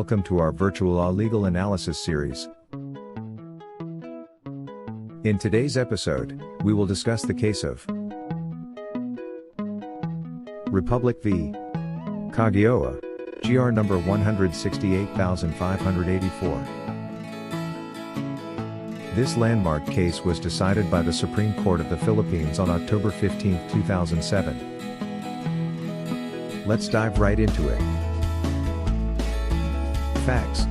welcome to our virtual law legal analysis series. In today's episode, we will discuss the case of Republic v. Caguioa, GR number 168584. This landmark case was decided by the Supreme Court of the Philippines on October 15, 2007. Let's dive right into it. Facts.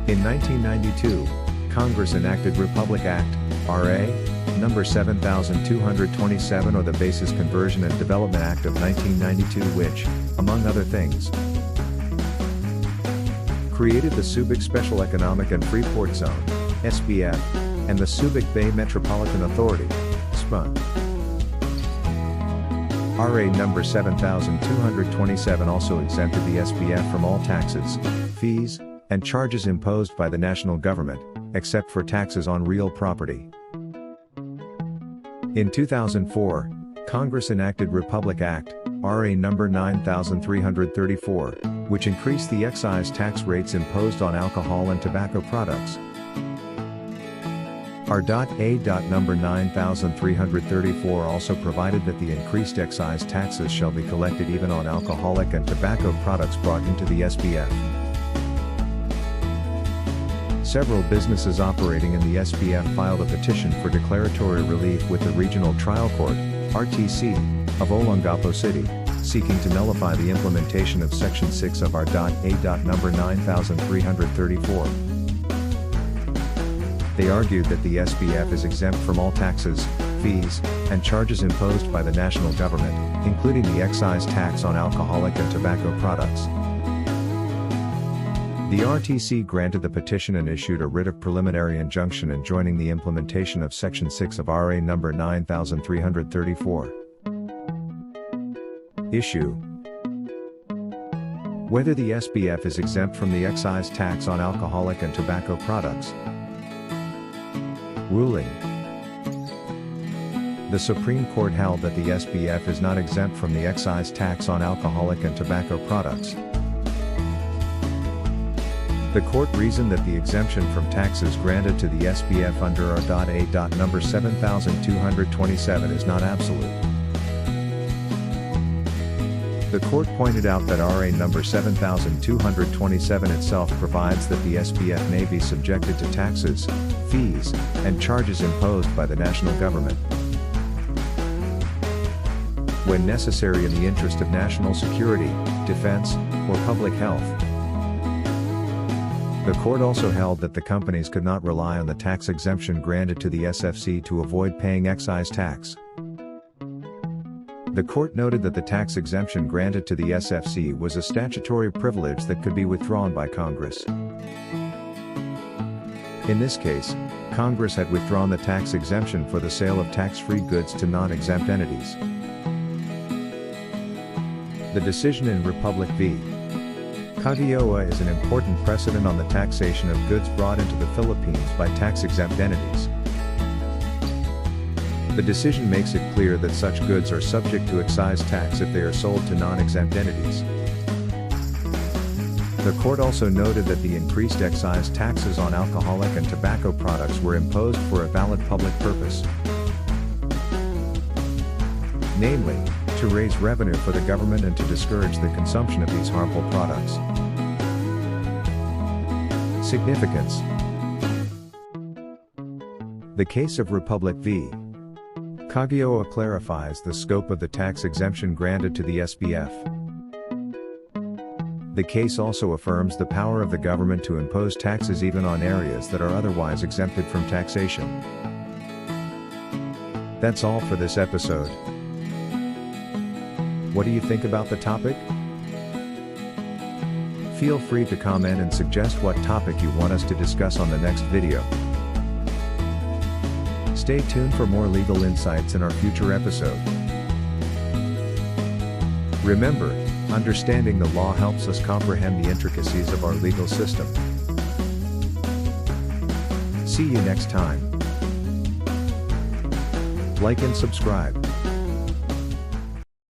In 1992, Congress enacted Republic Act, R.A., number 7227 or the Basis Conversion and Development Act of 1992 which, among other things, created the Subic Special Economic and Freeport Zone, SPF, and the Subic Bay Metropolitan Authority, SPA. RA number 7227 also exempted the SPF from all taxes, fees, and charges imposed by the national government, except for taxes on real property. In 2004, Congress enacted Republic Act, RA number 9334, which increased the excise tax rates imposed on alcohol and tobacco products. R.A. number 9334 also provided that the increased excise taxes shall be collected even on alcoholic and tobacco products brought into the SPF. Several businesses operating in the SPF filed a petition for declaratory relief with the Regional Trial Court, RTC, of Olongapo City, seeking to nullify the implementation of Section 6 of R.A. number 9334. They argued that the SPF is exempt from all taxes, fees, and charges imposed by the national government, including the excise tax on alcoholic and tobacco products. The RTC granted the petition and issued a writ of preliminary injunction enjoining the implementation of Section 6 of RA number 9334. Issue: whether the SPF is exempt from the excise tax on alcoholic and tobacco products. Ruling: the Supreme Court held that the SPF is not exempt from the excise tax on alcoholic and tobacco products. The court reasoned that the exemption from taxes granted to the SPF under R.A. number 7227 is not absolute. The court pointed out that RA number 7227 itself provides that the SPF may be subjected to taxes, fees, and charges imposed by the national government when necessary in the interest of national security, defense, or public health. The court also held that the companies could not rely on the tax exemption granted to the SFC to avoid paying excise tax. The court noted that the tax exemption granted to the SFC was a statutory privilege that could be withdrawn by Congress. In this case, Congress had withdrawn the tax exemption for the sale of tax-free goods to non-exempt entities. The decision in Republic v. Caguioa is an important precedent on the taxation of goods brought into the Philippines by tax-exempt entities. The decision makes it clear that such goods are subject to excise tax if they are sold to non-exempt entities. The court also noted that the increased excise taxes on alcoholic and tobacco products were imposed for a valid public purpose, namely, to raise revenue for the government and to discourage the consumption of these harmful products. Significance: the case of Republic v. Caguioa clarifies the scope of the tax exemption granted to the SPF. The case also affirms the power of the government to impose taxes even on areas that are otherwise exempted from taxation. That's all for this episode. What do you think about the topic? Feel free to comment and suggest what topic you want us to discuss on the next video. Stay tuned for more legal insights in our future episode. Remember, understanding the law helps us comprehend the intricacies of our legal system. See you next time. Like and subscribe.